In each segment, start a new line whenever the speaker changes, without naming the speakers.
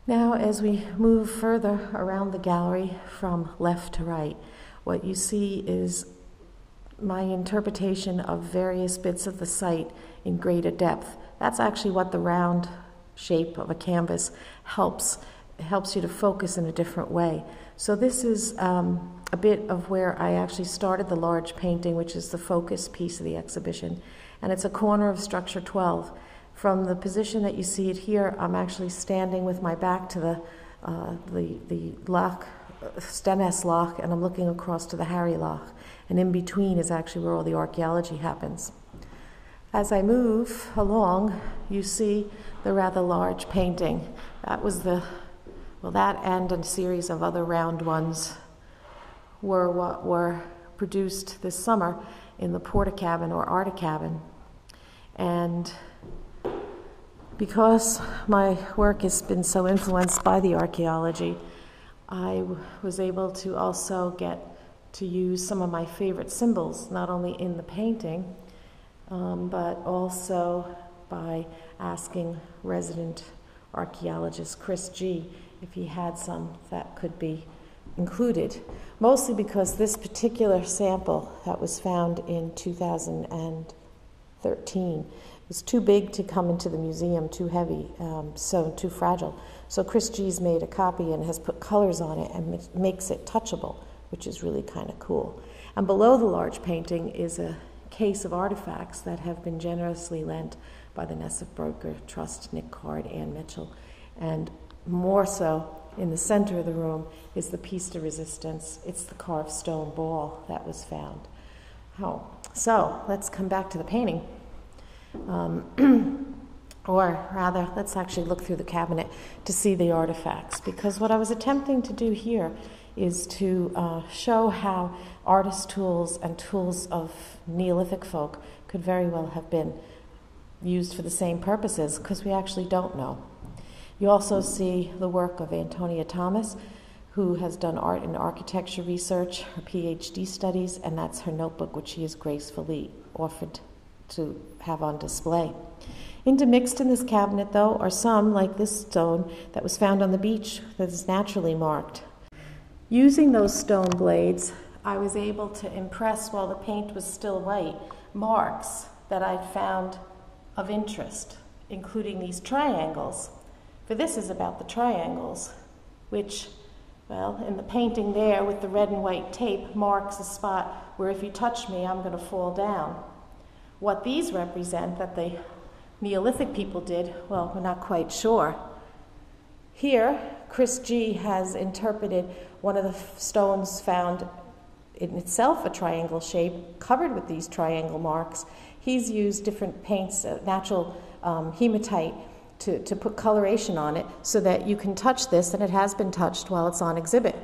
Now, as we move further around the gallery from left to right, what you see is my interpretation of various bits of the site in greater depth. That's actually what the round shape of a canvas helps you to focus in a different way. So this is a bit of where I actually started the large painting, which is the focus piece of the exhibition, and it's a corner of structure 12. From the position that you see it here, I'm actually standing with my back to the loch, Ness loch, and I'm looking across to the Harry loch. And in between is actually where all the archaeology happens. As I move along, you see the rather large painting. That was that and a series of other round ones were what were produced this summer in the Portakabin or Articabin. And because my work has been so influenced by the archaeology, I was able to also get to use some of my favorite symbols, not only in the painting, but also by asking resident archaeologist Chris G. if he had some that could be included, mostly because this particular sample that was found in 2013 was too big to come into the museum, too heavy, so too fragile. So Chris G's made a copy and has put colors on it and makes it touchable, which is really kind of cool. And below the large painting is a case of artifacts that have been generously lent by the Ness of Brodgar Trust, Nick Card, Ann Mitchell. And more so, in the center of the room is the piece de resistance. It's the carved stone ball that was found. Oh, so let's come back to the painting. Or rather, let's actually look through the cabinet to see the artifacts, because what I was attempting to do here is to show how artist tools and tools of Neolithic folk could very well have been used for the same purposes, because we actually don't know. You also see the work of Antonia Thomas, who has done art and architecture research, her PhD studies, and that's her notebook, which she has gracefully offered to have on display. Intermixed in this cabinet, though, are some, like this stone, that was found on the beach that is naturally marked. Using those stone blades, I was able to impress, while the paint was still white, marks that I'd found of interest, including these triangles. For this is about the triangles, which, well, in the painting there with the red and white tape marks a spot where if you touch me, I'm going to fall down. What these represent that the Neolithic people did, well, we're not quite sure. Here, Chris G has interpreted one of the stones found in itself a triangle shape, covered with these triangle marks. He's used different paints, natural hematite, to put coloration on it so that you can touch this, and it has been touched while it's on exhibit.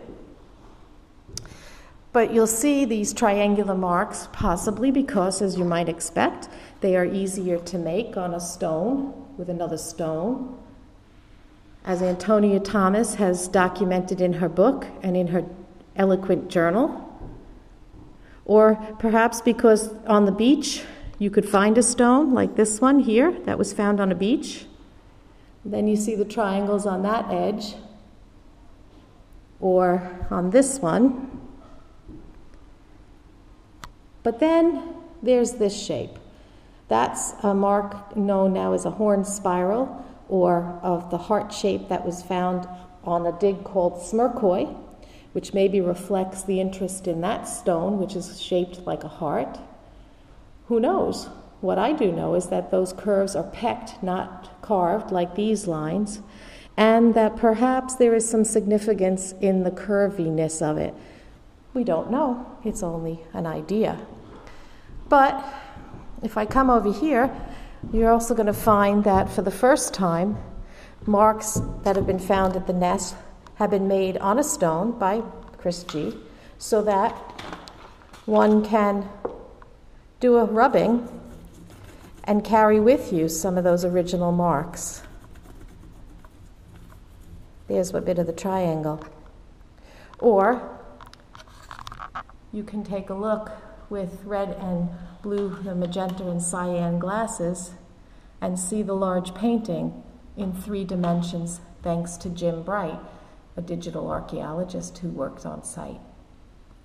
But you'll see these triangular marks, possibly because, as you might expect, they are easier to make on a stone with another stone. As Antonia Thomas has documented in her book and in her eloquent journal. Or perhaps because on the beach you could find a stone like this one here that was found on a beach. Then you see the triangles on that edge, or on this one. But then there's this shape. That's a mark known now as a horn spiral, or of the heart shape that was found on a dig called Smerkoi, which maybe reflects the interest in that stone, which is shaped like a heart. Who knows? What I do know is that those curves are pecked, not carved like these lines, and that perhaps there is some significance in the curviness of it. We don't know. It's only an idea. But if I come over here, you're also going to find that for the first time, marks that have been found at the Ness have been made on a stone by Chris G, so that one can do a rubbing and carry with you some of those original marks. There's a bit of the triangle. Or you can take a look with red and blue, the magenta and cyan glasses, and see the large painting in 3 dimensions thanks to Jim Bright, a digital archaeologist who worked on site.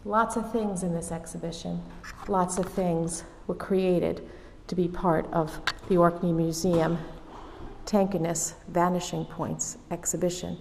Lots of things in this exhibition, lots of things were created to be part of the Orkney Museum Tankiness Vanishing Points exhibition.